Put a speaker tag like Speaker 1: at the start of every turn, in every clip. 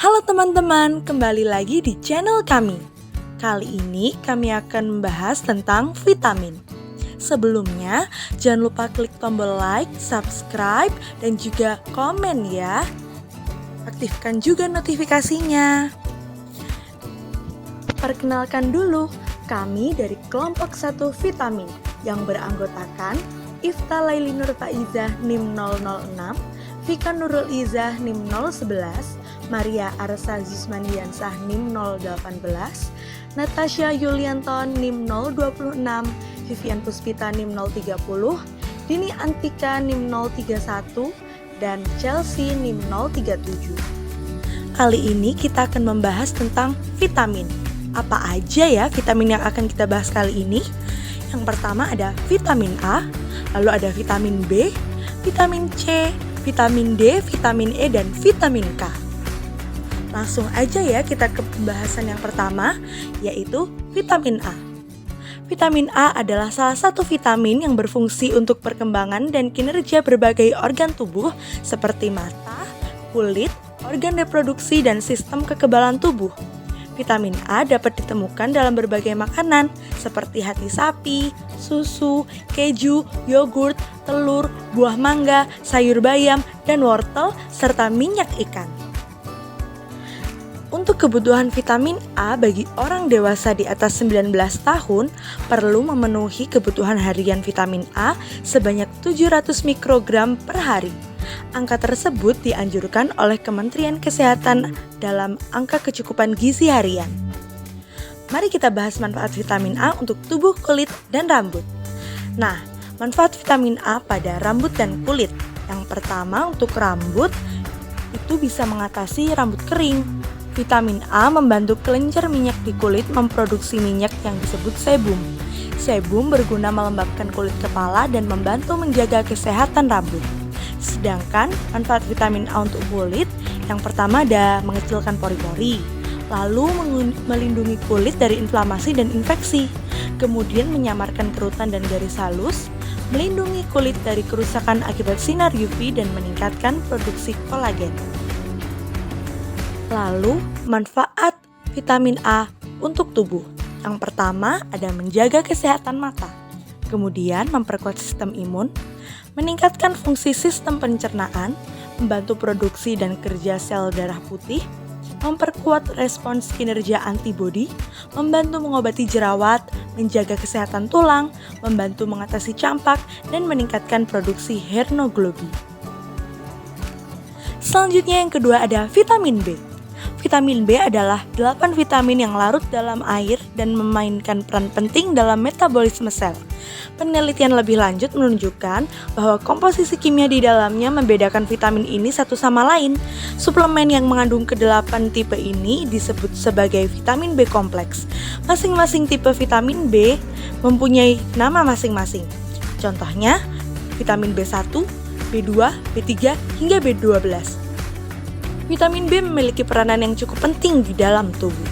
Speaker 1: Halo teman-teman, kembali lagi di channel kami. Kali ini kami akan membahas tentang vitamin. Sebelumnya, jangan lupa klik tombol like, subscribe, dan juga komen ya. Aktifkan juga notifikasinya. Perkenalkan dulu, kami dari kelompok 1 vitamin yang beranggotakan Ifta Laili Nur Faizah NIM 006, Vika Nurul Izah NIM 011, Maria Arsa Zismaniansah NIM 018, Natasha Yulianton NIM 026, Vivian Puspita NIM 030, Dini Antika NIM 031, dan Chelsea NIM 037. Kali ini kita akan membahas tentang vitamin. Apa aja ya vitamin yang akan kita bahas kali ini? Yang pertama ada vitamin A, lalu ada vitamin B, vitamin C, vitamin D, vitamin E, dan vitamin K. Langsung aja ya kita ke pembahasan yang pertama, yaitu vitamin A. Vitamin A adalah salah satu vitamin yang berfungsi untuk perkembangan dan kinerja berbagai organ tubuh seperti mata, kulit, organ reproduksi, dan sistem kekebalan tubuh. Vitamin A dapat ditemukan dalam berbagai makanan seperti hati sapi, susu, keju, yogurt, telur, buah mangga, sayur bayam, dan wortel, serta minyak ikan. Untuk kebutuhan vitamin A bagi orang dewasa di atas 19 tahun perlu memenuhi kebutuhan harian vitamin A sebanyak 700 mikrogram per hari. Angka tersebut dianjurkan oleh Kementerian Kesehatan dalam angka kecukupan gizi harian. Mari kita bahas manfaat vitamin A untuk tubuh, kulit, dan rambut. Nah, manfaat vitamin A pada rambut dan kulit. Yang pertama untuk rambut, itu bisa mengatasi rambut kering. Vitamin A membantu kelenjar minyak di kulit memproduksi minyak yang disebut sebum. Sebum berguna melembabkan kulit kepala dan membantu menjaga kesehatan rambut. Sedangkan manfaat vitamin A untuk kulit, yang pertama ada mengecilkan pori-pori, lalu melindungi kulit dari inflamasi dan infeksi, kemudian menyamarkan kerutan dan garis halus, melindungi kulit dari kerusakan akibat sinar UV dan meningkatkan produksi kolagen. Lalu, manfaat vitamin A untuk tubuh. Yang pertama ada menjaga kesehatan mata, kemudian memperkuat sistem imun, meningkatkan fungsi sistem pencernaan, membantu produksi dan kerja sel darah putih, memperkuat respons kinerja antibodi, membantu mengobati jerawat, menjaga kesehatan tulang, membantu mengatasi campak, dan meningkatkan produksi hemoglobin. Selanjutnya yang kedua ada vitamin B. Vitamin B adalah 8 vitamin yang larut dalam air dan memainkan peran penting dalam metabolisme sel. Penelitian lebih lanjut menunjukkan bahwa komposisi kimia di dalamnya membedakan vitamin ini satu sama lain. Suplemen yang mengandung ke-8 tipe ini disebut sebagai vitamin B kompleks. Masing-masing tipe vitamin B mempunyai nama masing-masing. Contohnya, vitamin B1, B2, B3, hingga B12. Vitamin B memiliki peranan yang cukup penting di dalam tubuh.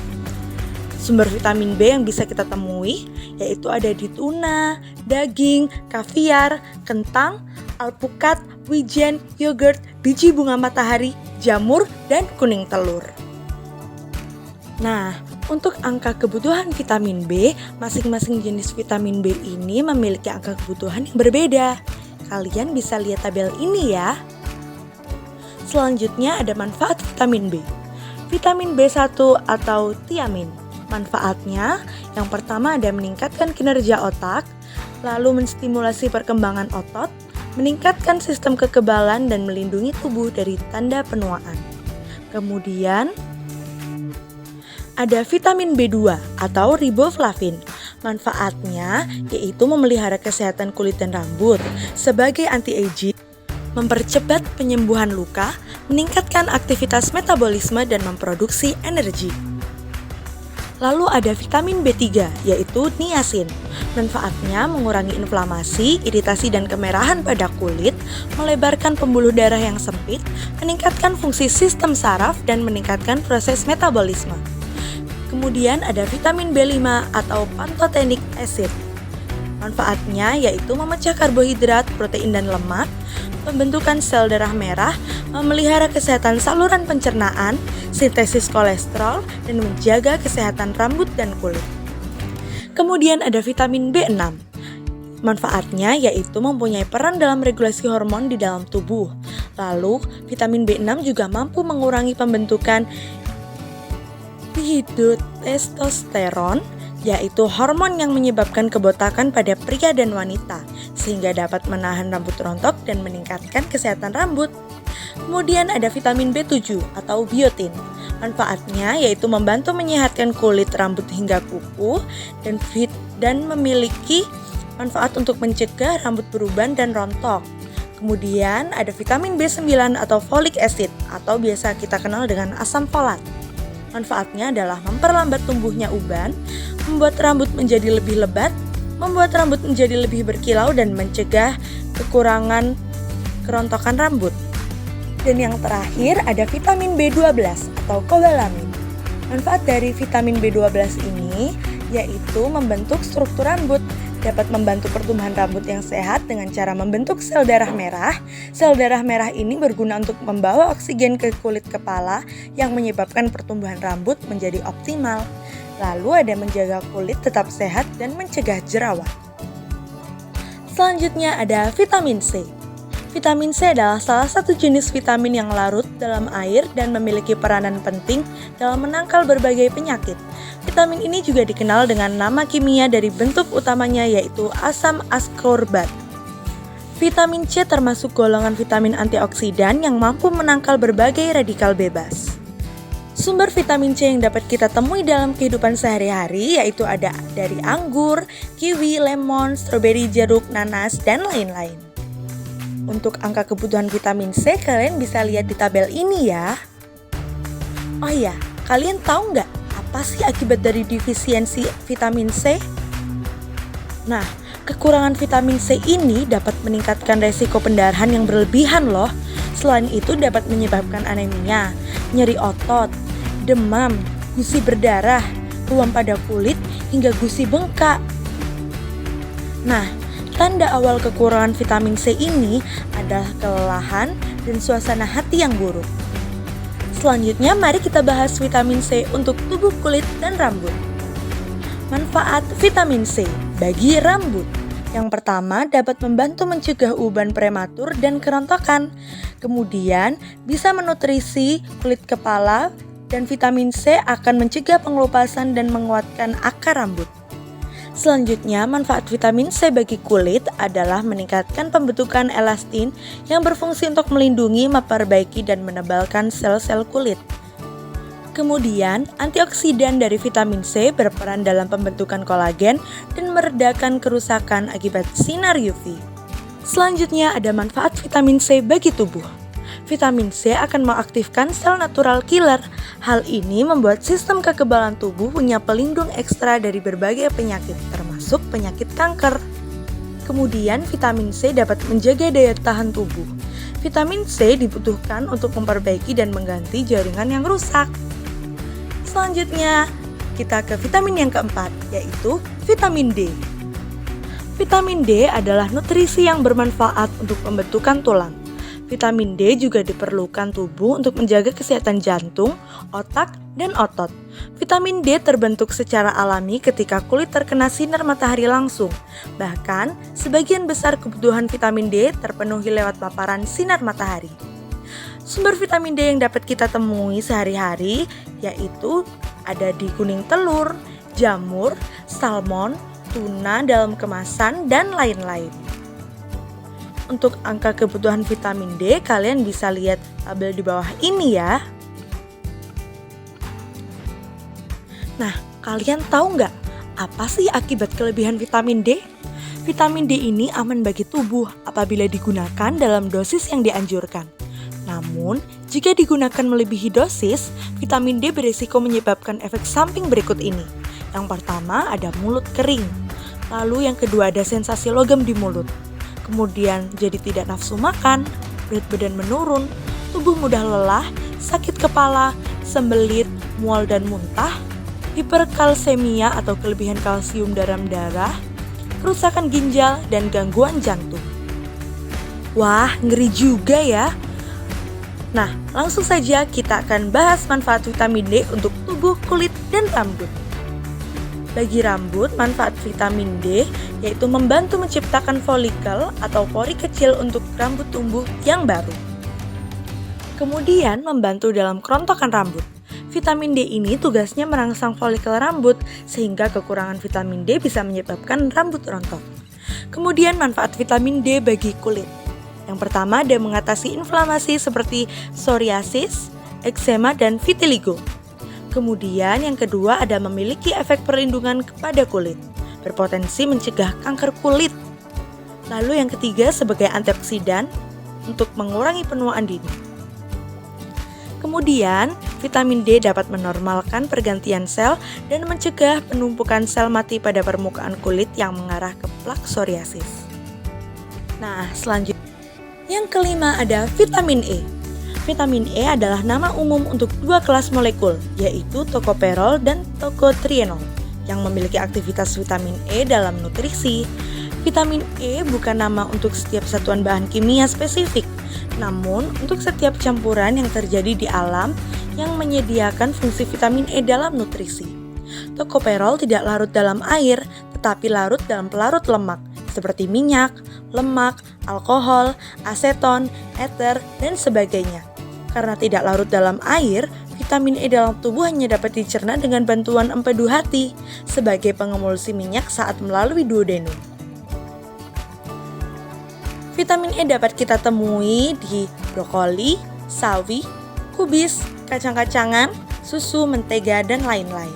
Speaker 1: Sumber vitamin B yang bisa kita temui yaitu ada di tuna, daging, kaviar, kentang, alpukat, wijen, yogurt, biji bunga matahari, jamur, dan kuning telur. Nah, untuk angka kebutuhan vitamin B, masing-masing jenis vitamin B ini memiliki angka kebutuhan yang berbeda. Kalian bisa lihat tabel ini ya. Selanjutnya ada manfaat vitamin B. Vitamin B1 atau tiamin. Manfaatnya, yang pertama ada meningkatkan kinerja otak, lalu menstimulasi perkembangan otot, meningkatkan sistem kekebalan dan melindungi tubuh dari tanda penuaan. Kemudian, ada vitamin B2 atau riboflavin. Manfaatnya yaitu memelihara kesehatan kulit dan rambut sebagai anti-aging, mempercepat penyembuhan luka, meningkatkan aktivitas metabolisme, dan memproduksi energi. Lalu ada vitamin B3, yaitu niacin. Manfaatnya mengurangi inflamasi, iritasi, dan kemerahan pada kulit, melebarkan pembuluh darah yang sempit, meningkatkan fungsi sistem saraf, dan meningkatkan proses metabolisme. Kemudian ada vitamin B5 atau pantothenic acid. Manfaatnya yaitu memecah karbohidrat, protein, dan lemak, pembentukan sel darah merah, memelihara kesehatan saluran pencernaan, sintesis kolesterol, dan menjaga kesehatan rambut dan kulit. Kemudian ada vitamin B6. Manfaatnya yaitu mempunyai peran dalam regulasi hormon di dalam tubuh. Lalu, vitamin B6 juga mampu mengurangi pembentukan dihidrotestosteron, yaitu hormon yang menyebabkan kebotakan pada pria dan wanita, sehingga dapat menahan rambut rontok dan meningkatkan kesehatan rambut. Kemudian ada vitamin B7 atau biotin. Manfaatnya yaitu membantu menyehatkan kulit, rambut hingga kuku, dan memiliki manfaat untuk mencegah rambut beruban dan rontok. Kemudian ada vitamin B9 atau folic acid atau biasa kita kenal dengan asam folat. Manfaatnya adalah memperlambat tumbuhnya uban, membuat rambut menjadi lebih lebat, membuat rambut menjadi lebih berkilau, dan mencegah kekurangan kerontokan rambut. Dan yang terakhir ada vitamin B12 atau kobalamin. Manfaat dari vitamin B12 ini yaitu membentuk struktur rambut, dapat membantu pertumbuhan rambut yang sehat dengan cara membentuk sel darah merah. Sel darah merah ini berguna untuk membawa oksigen ke kulit kepala yang menyebabkan pertumbuhan rambut menjadi optimal. Lalu ada menjaga kulit tetap sehat dan mencegah jerawat. Selanjutnya ada vitamin C. Vitamin C adalah salah satu jenis vitamin yang larut dalam air dan memiliki peranan penting dalam menangkal berbagai penyakit. Vitamin ini juga dikenal dengan nama kimia dari bentuk utamanya yaitu asam ascorbat. Vitamin C termasuk golongan vitamin antioksidan yang mampu menangkal berbagai radikal bebas. Sumber vitamin C yang dapat kita temui dalam kehidupan sehari-hari yaitu ada dari anggur, kiwi, lemon, stroberi, jeruk, nanas, dan lain-lain. Untuk angka kebutuhan vitamin C kalian bisa lihat di tabel ini ya. Oh iya, kalian tahu nggak apa sih akibat dari defisiensi vitamin C? Nah, kekurangan vitamin C ini dapat meningkatkan resiko pendarahan yang berlebihan loh. Selain itu dapat menyebabkan anemia, nyeri otot, demam, gusi berdarah, ruam pada kulit, hingga gusi bengkak. Nah, tanda awal kekurangan vitamin C ini adalah kelelahan dan suasana hati yang buruk. Selanjutnya mari kita bahas vitamin C untuk tubuh, kulit, dan rambut. Manfaat vitamin C bagi rambut. Yang pertama dapat membantu mencegah uban prematur dan kerontokan. Kemudian bisa menutrisi kulit kepala dan vitamin C akan mencegah pengelupasan dan menguatkan akar rambut. Selanjutnya, manfaat vitamin C bagi kulit adalah meningkatkan pembentukan elastin yang berfungsi untuk melindungi, memperbaiki, dan menebalkan sel-sel kulit. Kemudian, antioksidan dari vitamin C berperan dalam pembentukan kolagen dan meredakan kerusakan akibat sinar UV. Selanjutnya, ada manfaat vitamin C bagi tubuh. Vitamin C akan mengaktifkan sel natural killer. Hal ini membuat sistem kekebalan tubuh punya pelindung ekstra dari berbagai penyakit, termasuk penyakit kanker. Kemudian, vitamin C dapat menjaga daya tahan tubuh. Vitamin C dibutuhkan untuk memperbaiki dan mengganti jaringan yang rusak. Selanjutnya, kita ke vitamin yang keempat, yaitu vitamin D. Vitamin D adalah nutrisi yang bermanfaat untuk pembentukan tulang. Vitamin D juga diperlukan tubuh untuk menjaga kesehatan jantung, otak, dan otot. Vitamin D terbentuk secara alami ketika kulit terkena sinar matahari langsung. Bahkan, sebagian besar kebutuhan vitamin D terpenuhi lewat paparan sinar matahari. Sumber vitamin D yang dapat kita temui sehari-hari yaitu ada di kuning telur, jamur, salmon, tuna dalam kemasan, dan lain-lain. Untuk angka kebutuhan vitamin D, kalian bisa lihat tabel di bawah ini ya. Nah, kalian tahu nggak apa sih akibat kelebihan vitamin D? Vitamin D ini aman bagi tubuh apabila digunakan dalam dosis yang dianjurkan. Namun, jika digunakan melebihi dosis, vitamin D berisiko menyebabkan efek samping berikut ini. Yang pertama ada mulut kering, lalu yang kedua ada sensasi logam di mulut. Kemudian jadi tidak nafsu makan, berat badan menurun, tubuh mudah lelah, sakit kepala, sembelit, mual dan muntah, hiperkalsemia atau kelebihan kalsium dalam darah, kerusakan ginjal, dan gangguan jantung. Wah, ngeri juga ya. Nah, langsung saja kita akan bahas manfaat vitamin D untuk tubuh, kulit, dan rambut. Bagi rambut, manfaat vitamin D yaitu membantu menciptakan folikel atau pori kecil untuk rambut tumbuh yang baru. Kemudian membantu dalam kerontokan rambut. Vitamin D ini tugasnya merangsang folikel rambut sehingga kekurangan vitamin D bisa menyebabkan rambut rontok. Kemudian manfaat vitamin D bagi kulit. Yang pertama, dia mengatasi inflamasi seperti psoriasis, eksema, dan vitiligo. Kemudian yang kedua ada memiliki efek perlindungan kepada kulit, berpotensi mencegah kanker kulit. Lalu yang ketiga sebagai antioksidan untuk mengurangi penuaan dini. Kemudian, vitamin D dapat menormalkan pergantian sel dan mencegah penumpukan sel mati pada permukaan kulit yang mengarah ke plak psoriasis. Nah, selanjutnya yang kelima ada vitamin E. Vitamin E adalah nama umum untuk dua kelas molekul, yaitu tokoperol dan tokotrienol, yang memiliki aktivitas vitamin E dalam nutrisi. Vitamin E bukan nama untuk setiap satuan bahan kimia spesifik, namun untuk setiap campuran yang terjadi di alam yang menyediakan fungsi vitamin E dalam nutrisi. Tokoperol tidak larut dalam air, tetapi larut dalam pelarut lemak, seperti minyak, lemak, alkohol, aseton, ether, dan sebagainya. Karena tidak larut dalam air, vitamin E dalam tubuh hanya dapat dicerna dengan bantuan empedu hati sebagai pengemulsi minyak saat melalui duodenum. Vitamin E dapat kita temui di brokoli, sawi, kubis, kacang-kacangan, susu, mentega, dan lain-lain.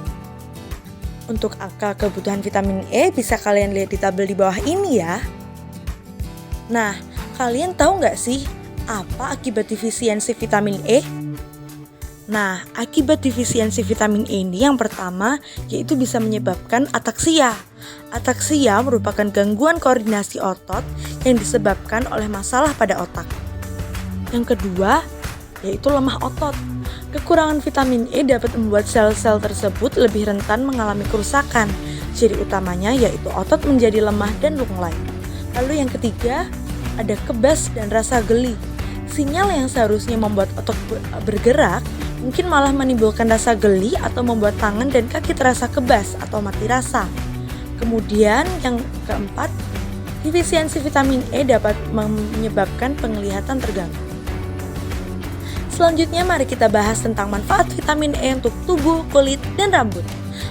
Speaker 1: Untuk angka kebutuhan vitamin E bisa kalian lihat di tabel di bawah ini ya. Nah, kalian tahu nggak sih apa akibat defisiensi vitamin E? Nah, akibat defisiensi vitamin E ini yang pertama yaitu bisa menyebabkan ataksia. Ataksia merupakan gangguan koordinasi otot yang disebabkan oleh masalah pada otak. Yang kedua yaitu lemah otot. Kekurangan vitamin E dapat membuat sel-sel tersebut lebih rentan mengalami kerusakan. Ciri utamanya yaitu otot menjadi lemah dan lunglai. Lalu yang ketiga, ada kebas dan rasa geli. Sinyal yang seharusnya membuat otot bergerak, mungkin malah menimbulkan rasa geli atau membuat tangan dan kaki terasa kebas atau mati rasa. Kemudian yang keempat, defisiensi vitamin E dapat menyebabkan penglihatan terganggu. Selanjutnya mari kita bahas tentang manfaat vitamin E untuk tubuh, kulit, dan rambut.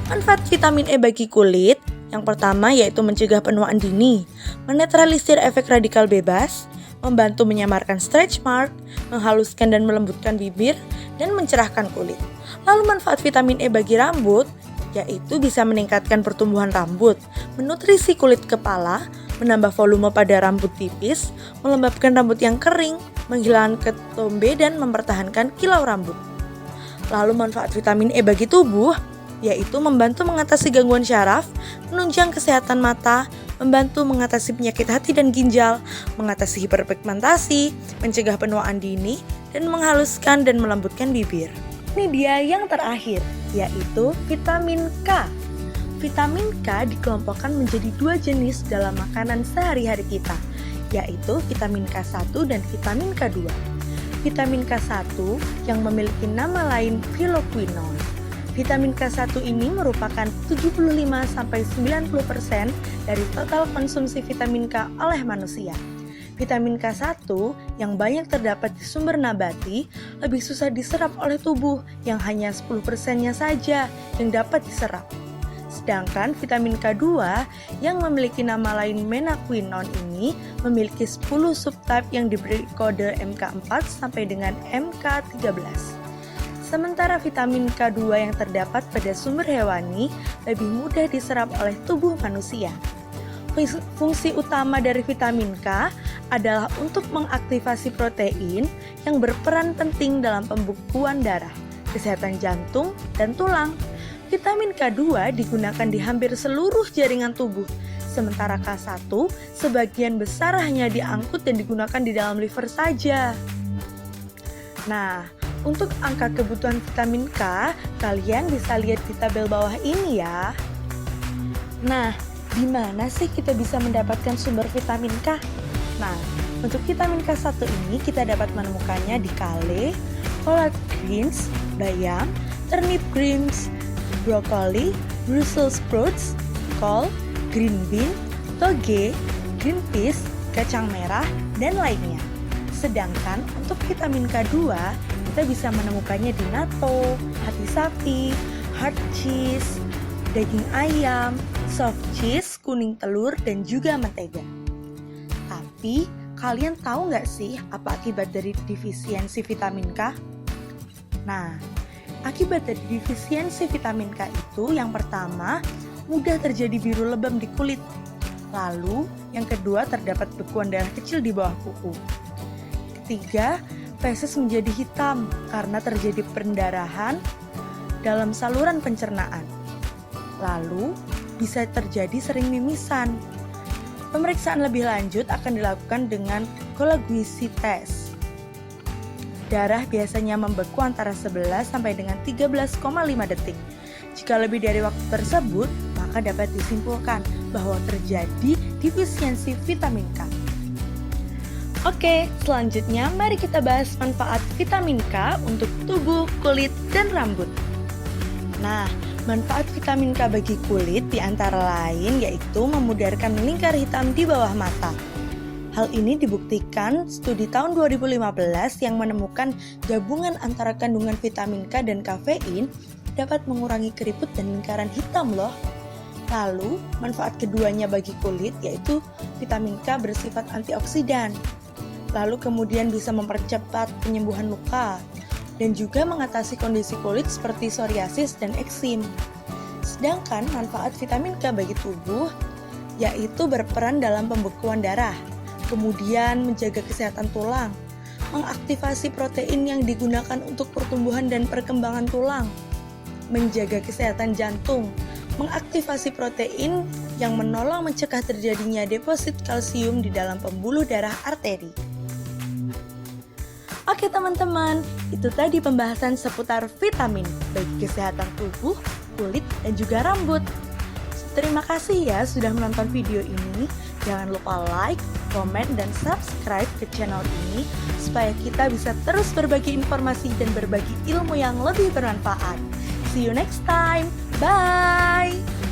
Speaker 1: Manfaat vitamin E bagi kulit, yang pertama yaitu mencegah penuaan dini, menetralisir efek radikal bebas, membantu menyamarkan stretch mark, menghaluskan dan melembutkan bibir, dan mencerahkan kulit. Lalu manfaat vitamin E bagi rambut, yaitu bisa meningkatkan pertumbuhan rambut, menutrisi kulit kepala, menambah volume pada rambut tipis, melembabkan rambut yang kering, menghilangkan ketombe dan mempertahankan kilau rambut. Lalu manfaat vitamin E bagi tubuh, yaitu membantu mengatasi gangguan syaraf, menunjang kesehatan mata, membantu mengatasi penyakit hati dan ginjal, mengatasi hiperpigmentasi, mencegah penuaan dini, dan menghaluskan dan melembutkan bibir. Ini dia yang terakhir, yaitu vitamin K. Vitamin K dikelompokkan menjadi dua jenis dalam makanan sehari-hari kita, yaitu vitamin K1 dan vitamin K2. Vitamin K1 yang memiliki nama lain phylloquinone. Vitamin K1 ini merupakan 75-90% dari total konsumsi vitamin K oleh manusia. Vitamin K1 yang banyak terdapat di sumber nabati lebih susah diserap oleh tubuh yang hanya 10%-nya saja yang dapat diserap. Sedangkan vitamin K2 yang memiliki nama lain menaquinone ini memiliki 10 subtype yang diberi kode MK4 sampai dengan MK13. Sementara vitamin K2 yang terdapat pada sumber hewani lebih mudah diserap oleh tubuh manusia. Fungsi utama dari vitamin K adalah untuk mengaktifasi protein yang berperan penting dalam pembekuan darah, kesehatan jantung, dan tulang. Vitamin K2 digunakan di hampir seluruh jaringan tubuh, sementara K1 sebagian besar hanya diangkut dan digunakan di dalam liver saja. Nah, untuk angka kebutuhan vitamin K, kalian bisa lihat di tabel bawah ini ya. Nah, di mana sih kita bisa mendapatkan sumber vitamin K? Nah, Untuk vitamin K1 ini kita dapat menemukannya di kale, collard greens, bayam, turnip greens, brokoli, Brussels sprouts, kol, green bean, toge, green peas, kacang merah, dan lainnya. Sedangkan untuk vitamin K2 kita bisa menemukannya di natto, hati sapi, hard cheese, daging ayam, soft cheese, kuning telur, dan juga mentega. Tapi kalian tahu nggak sih apa akibat dari defisiensi vitamin K? Nah, akibat dari defisiensi vitamin K itu yang pertama, mudah terjadi biru lebam di kulit. Lalu, yang kedua terdapat bekuan darah kecil di bawah kuku. Ketiga, feses menjadi hitam karena terjadi pendarahan dalam saluran pencernaan. Lalu, bisa terjadi sering mimisan. Pemeriksaan lebih lanjut akan dilakukan dengan Collaguisi test. Darah biasanya membeku antara 11 sampai dengan 13,5 detik. Jika lebih dari waktu tersebut, maka dapat disimpulkan bahwa terjadi defisiensi vitamin K. Oke, selanjutnya mari kita bahas manfaat vitamin K untuk tubuh, kulit, dan rambut. Nah, manfaat vitamin K bagi kulit diantara lain yaitu memudarkan lingkar hitam di bawah mata. Hal ini dibuktikan studi tahun 2015 yang menemukan gabungan antara kandungan vitamin K dan kafein dapat mengurangi keriput dan lingkaran hitam loh. Lalu, manfaat keduanya bagi kulit yaitu vitamin K bersifat antioksidan. Lalu kemudian bisa mempercepat penyembuhan luka dan juga mengatasi kondisi kulit seperti psoriasis dan eksim. Sedangkan manfaat vitamin K bagi tubuh yaitu berperan dalam pembekuan darah, kemudian menjaga kesehatan tulang, mengaktifasi protein yang digunakan untuk pertumbuhan dan perkembangan tulang, menjaga kesehatan jantung, mengaktifasi protein yang menolong mencegah terjadinya deposit kalsium di dalam pembuluh darah arteri. Oke teman-teman, itu tadi pembahasan seputar vitamin bagi kesehatan tubuh, kulit, dan juga rambut. Terima kasih ya sudah menonton video ini. Jangan lupa like, komen, dan subscribe ke channel ini supaya kita bisa terus berbagi informasi dan berbagi ilmu yang lebih bermanfaat. See you next time. Bye!